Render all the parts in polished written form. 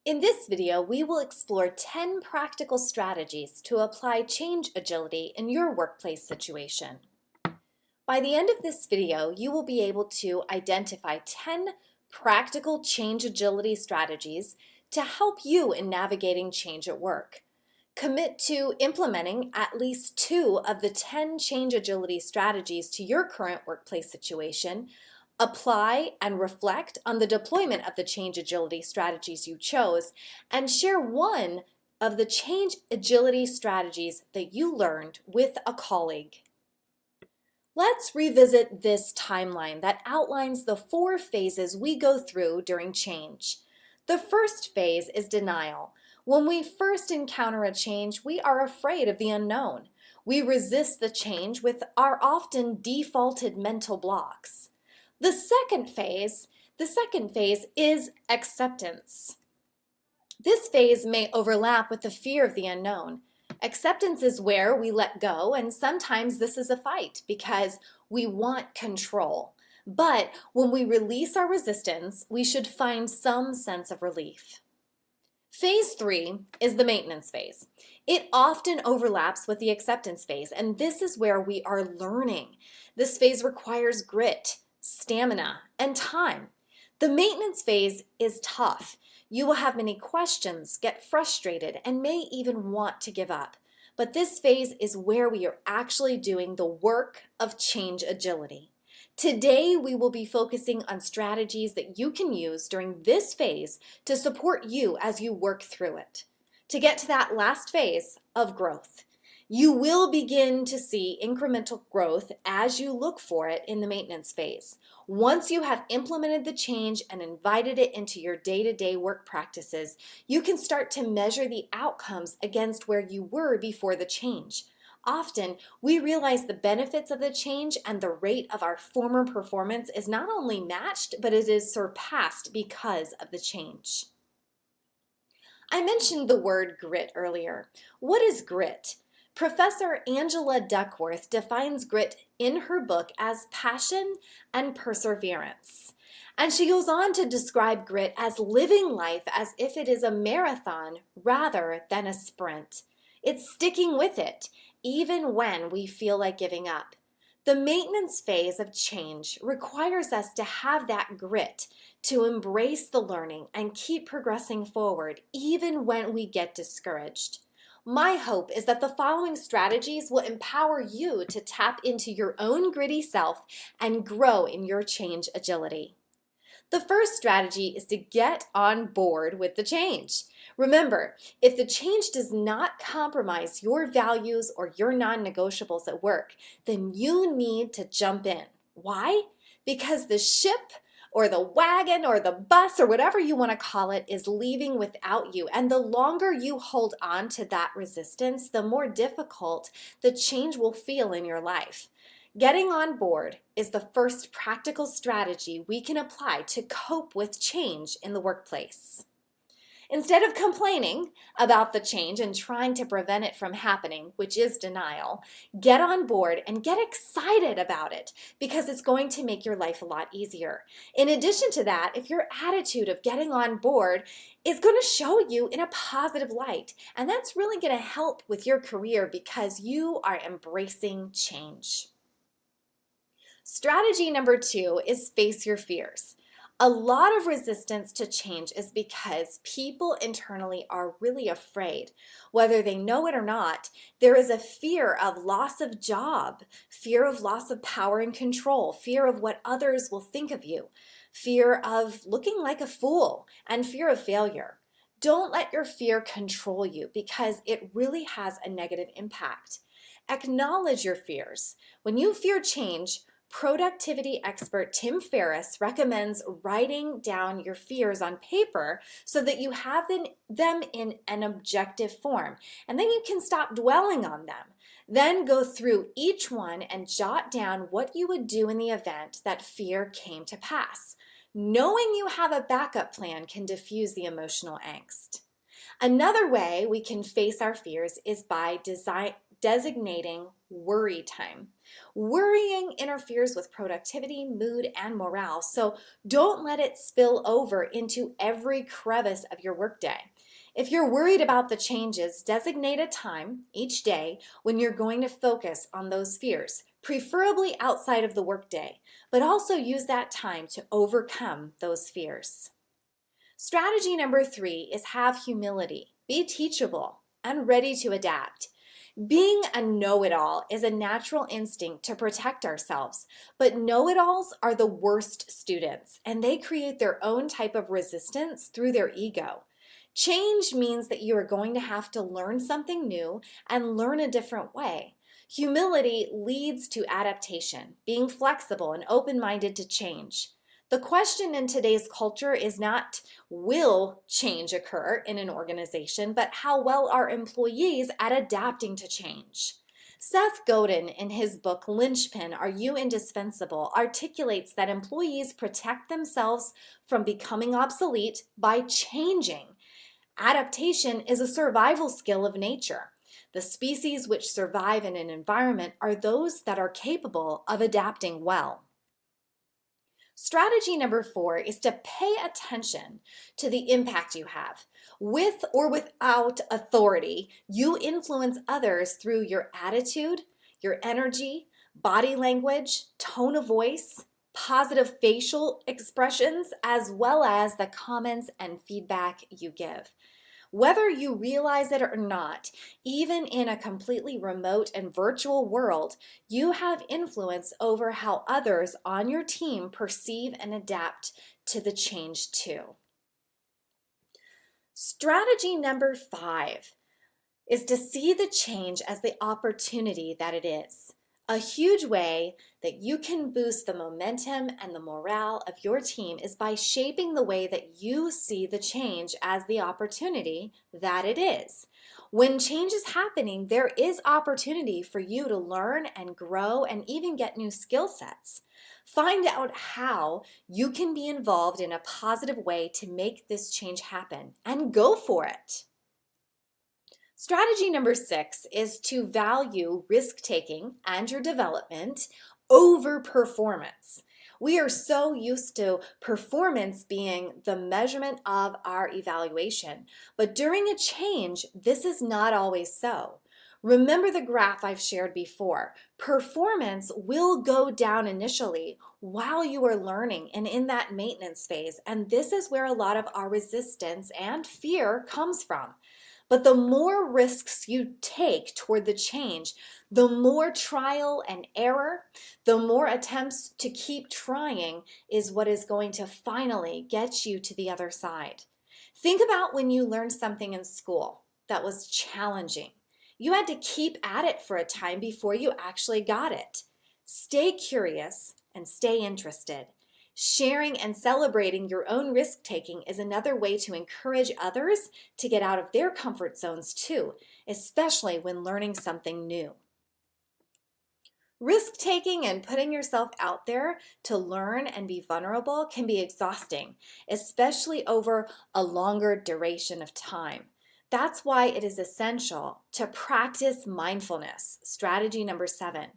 In this video, we will explore 10 practical strategies to apply change agility in your workplace situation. By the end of this video, you will be able to identify 10 practical change agility strategies to help you in navigating change at work. Commit to implementing at least 2 of the 10 change agility strategies to your current workplace situation. Apply and reflect on the deployment of the change agility strategies you chose, and share one of the change agility strategies that you learned with a colleague. Let's revisit this timeline that outlines the 4 phases we go through during change. The first phase is denial. When we first encounter a change, we are afraid of the unknown. We resist the change with our often defaulted mental blocks. The second phase is acceptance. This phase may overlap with the fear of the unknown. Acceptance is where we let go, and sometimes this is a fight because we want control. But when we release our resistance, we should find some sense of relief. Phase 3 is the maintenance phase. It often overlaps with the acceptance phase, and this is where we are learning. This phase requires grit, stamina, and time. The maintenance phase is tough. You will have many questions, get frustrated, and may even want to give up. But this phase is where we are actually doing the work of change agility. Today, we will be focusing on strategies that you can use during this phase to support you as you work through it. To get to that last phase of growth. You will begin to see incremental growth as you look for it in the maintenance phase. Once you have implemented the change and invited it into your day-to-day work practices, you can start to measure the outcomes against where you were before the change. Often, we realize the benefits of the change and the rate of our former performance is not only matched, but it is surpassed because of the change. I mentioned the word grit earlier. What is grit? Professor Angela Duckworth defines grit in her book as passion and perseverance. And she goes on to describe grit as living life as if it is a marathon rather than a sprint. It's sticking with it, even when we feel like giving up. The maintenance phase of change requires us to have that grit, to embrace the learning and keep progressing forward, even when we get discouraged. My hope is that the following strategies will empower you to tap into your own gritty self and grow in your change agility. The first strategy is to get on board with the change. Remember, if the change does not compromise your values or your non-negotiables at work, then you need to jump in. Why? Because the ship or the wagon or the bus or whatever you want to call it is leaving without you. And the longer you hold on to that resistance, the more difficult the change will feel in your life. Getting on board is the first practical strategy we can apply to cope with change in the workplace. Instead of complaining about the change and trying to prevent it from happening, which is denial, get on board and get excited about it because it's going to make your life a lot easier. In addition to that, if your attitude of getting on board is going to show you in a positive light, and that's really going to help with your career because you are embracing change. Strategy number 2 is face your fears. A lot of resistance to change is because people internally are really afraid. Whether they know it or not, there is a fear of loss of job, fear of loss of power and control, fear of what others will think of you, fear of looking like a fool, and fear of failure. Don't let your fear control you because it really has a negative impact. Acknowledge your fears. When you fear change, productivity expert Tim Ferriss recommends writing down your fears on paper so that you have them in an objective form, and then you can stop dwelling on them. Then go through each one and jot down what you would do in the event that fear came to pass. Knowing you have a backup plan can diffuse the emotional angst. Another way we can face our fears is by designating worry time. Worrying interferes with productivity, mood, and morale, so don't let it spill over into every crevice of your workday. If you're worried about the changes, designate a time each day when you're going to focus on those fears, preferably outside of the workday, but also use that time to overcome those fears. Strategy number 3 is have humility. Be teachable and ready to adapt. Being a know-it-all is a natural instinct to protect ourselves, but know-it-alls are the worst students, and they create their own type of resistance through their ego. Change means that you are going to have to learn something new and learn a different way. Humility leads to adaptation, being flexible and open-minded to change. The question in today's culture is not, will change occur in an organization, but how well are employees at adapting to change? Seth Godin, in his book Linchpin, Are You Indispensable, articulates that employees protect themselves from becoming obsolete by changing. Adaptation is a survival skill of nature. The species which survive in an environment are those that are capable of adapting well. Strategy number 4 is to pay attention to the impact you have. With or without authority, you influence others through your attitude, your energy, body language, tone of voice, positive facial expressions, as well as the comments and feedback you give. Whether you realize it or not, even in a completely remote and virtual world, you have influence over how others on your team perceive and adapt to the change too. Strategy number 5 is to see the change as the opportunity that it is. A huge way that you can boost the momentum and the morale of your team is by shaping the way that you see the change as the opportunity that it is. When change is happening, there is opportunity for you to learn and grow and even get new skill sets. Find out how you can be involved in a positive way to make this change happen, and go for it. Strategy number 6 is to value risk-taking and your development over performance. We are so used to performance being the measurement of our evaluation, but during a change, this is not always so. Remember the graph I've shared before. Performance will go down initially while you are learning and in that maintenance phase, and this is where a lot of our resistance and fear comes from. But the more risks you take toward the change, the more trial and error, the more attempts to keep trying is what is going to finally get you to the other side. Think about when you learned something in school that was challenging. You had to keep at it for a time before you actually got it. Stay curious and stay interested. Sharing and celebrating your own risk-taking is another way to encourage others to get out of their comfort zones too, especially when learning something new. Risk-taking and putting yourself out there to learn and be vulnerable can be exhausting, especially over a longer duration of time. That's why it is essential to practice mindfulness, strategy number 7.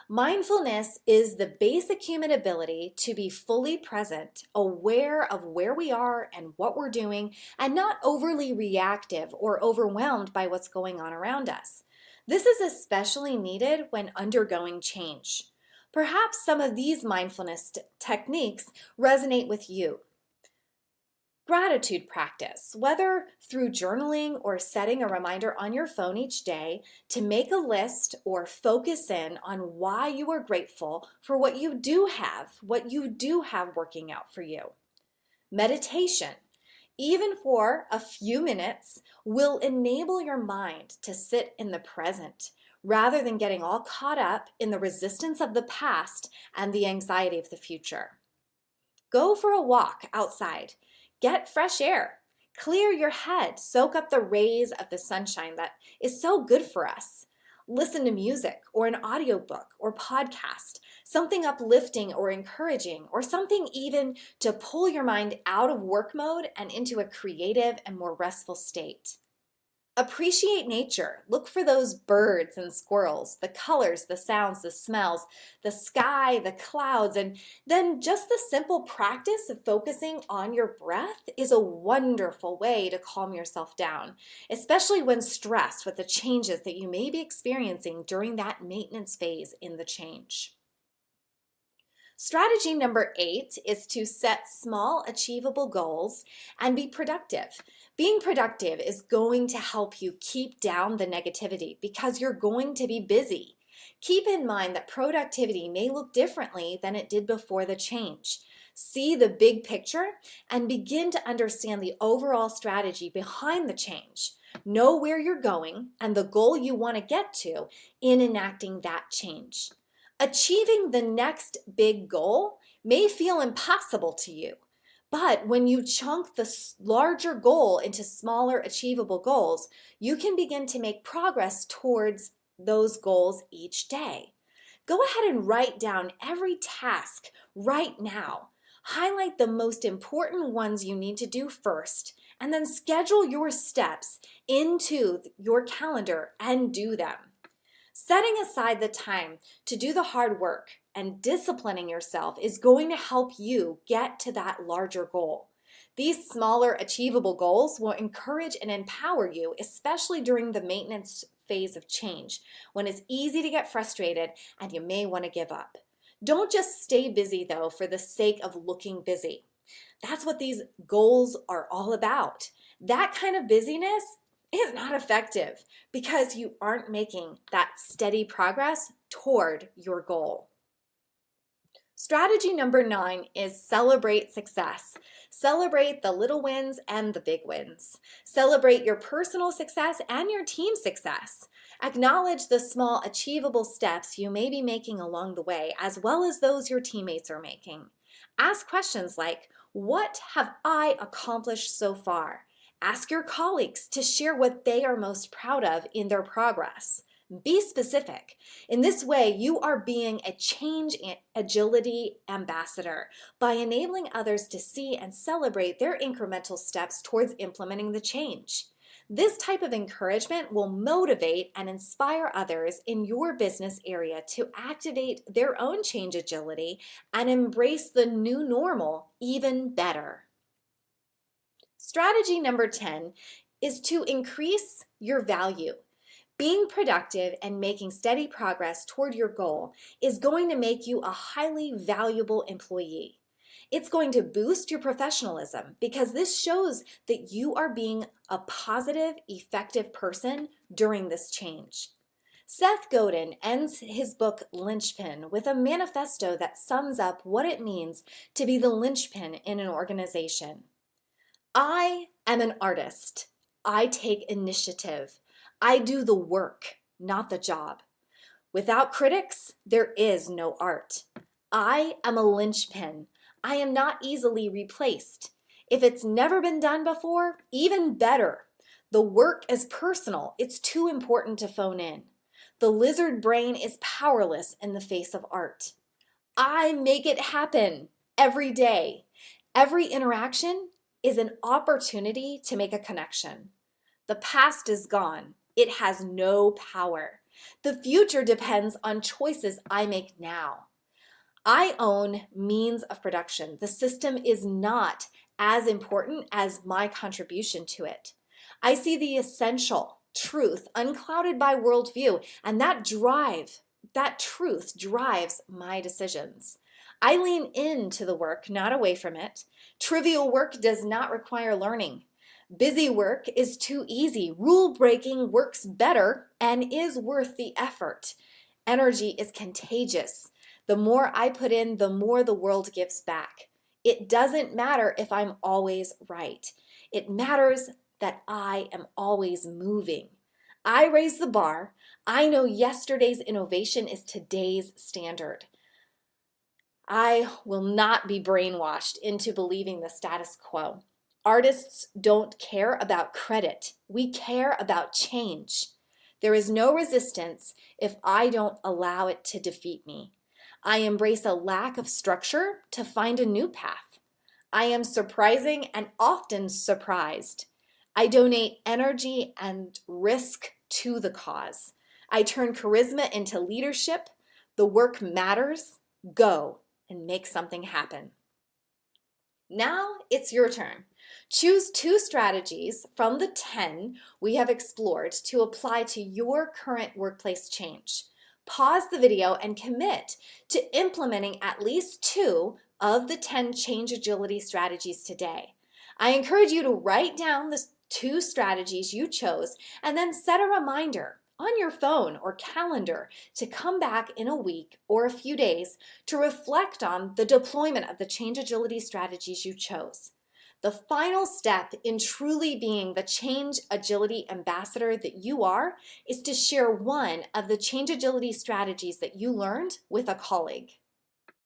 Mindfulness is the basic human ability to be fully present, aware of where we are and what we're doing, and not overly reactive or overwhelmed by what's going on around us. This is especially needed when undergoing change. Perhaps some of these mindfulness techniques resonate with you. Gratitude practice, whether through journaling or setting a reminder on your phone each day to make a list or focus in on why you are grateful for what you do have working out for you. Meditation, even for a few minutes, will enable your mind to sit in the present rather than getting all caught up in the resistance of the past and the anxiety of the future. Go for a walk outside. Get fresh air, clear your head, soak up the rays of the sunshine that is so good for us. Listen to music or an audiobook or podcast, something uplifting or encouraging, or something even to pull your mind out of work mode and into a creative and more restful state. Appreciate nature. Look for those birds and squirrels, the colors, the sounds, the smells, the sky, the clouds, and then just the simple practice of focusing on your breath is a wonderful way to calm yourself down, especially when stressed with the changes that you may be experiencing during that maintenance phase in the change. Strategy number 8 is to set small, achievable goals and be productive. Being productive is going to help you keep down the negativity because you're going to be busy. Keep in mind that productivity may look differently than it did before the change. See the big picture and begin to understand the overall strategy behind the change. Know where you're going and the goal you want to get to in enacting that change. Achieving the next big goal may feel impossible to you, but when you chunk the larger goal into smaller achievable goals, you can begin to make progress towards those goals each day. Go ahead and write down every task right now. Highlight the most important ones you need to do first, and then schedule your steps into your calendar and do them. Setting aside the time to do the hard work and disciplining yourself is going to help you get to that larger goal. These smaller achievable goals will encourage and empower you, especially during the maintenance phase of change, when it's easy to get frustrated and you may want to give up. Don't just stay busy though for the sake of looking busy. That's what these goals are all about. That kind of busyness is not effective because you aren't making that steady progress toward your goal. Strategy number 9 is celebrate success. Celebrate the little wins and the big wins. Celebrate your personal success and your team success. Acknowledge the small achievable steps you may be making along the way, as well as those your teammates are making. Ask questions like, what have I accomplished so far? Ask your colleagues to share what they are most proud of in their progress. Be specific. In this way, you are being a change agility ambassador by enabling others to see and celebrate their incremental steps towards implementing the change. This type of encouragement will motivate and inspire others in your business area to activate their own change agility and embrace the new normal even better. Strategy number 10 is to increase your value. Being productive and making steady progress toward your goal is going to make you a highly valuable employee. It's going to boost your professionalism because this shows that you are being a positive, effective person during this change. Seth Godin ends his book Linchpin with a manifesto that sums up what it means to be the linchpin in an organization. I am an artist. I take initiative. I do the work, not the job. Without critics, there is no art. I am a linchpin. I am not easily replaced. If it's never been done before, even better. The work is personal. It's too important to phone in. The lizard brain is powerless in the face of art. I make it happen every day. Every interaction is an opportunity to make a connection. The past is gone. It has no power. The future depends on choices I make now. I own means of production. The system is not as important as my contribution to it. I see the essential truth unclouded by worldview, and that truth drives my decisions. I lean into the work, not away from it. Trivial work does not require learning. Busy work is too easy. Rule breaking works better and is worth the effort. Energy is contagious. The more I put in, the more the world gives back. It doesn't matter if I'm always right. It matters that I am always moving. I raise the bar. I know yesterday's innovation is today's standard. I will not be brainwashed into believing the status quo. Artists don't care about credit. We care about change. There is no resistance if I don't allow it to defeat me. I embrace a lack of structure to find a new path. I am surprising and often surprised. I donate energy and risk to the cause. I turn charisma into leadership. The work matters. Go and make something happen. Now it's your turn. Choose 2 strategies from the 10 we have explored to apply to your current workplace change. Pause the video and commit to implementing at least 2 of the 10 change agility strategies today. I encourage you to write down the 2 strategies you chose and then set a reminder on your phone or calendar to come back in a week or a few days to reflect on the deployment of the change agility strategies you chose. The final step in truly being the change agility ambassador that you are is to share one of the change agility strategies that you learned with a colleague.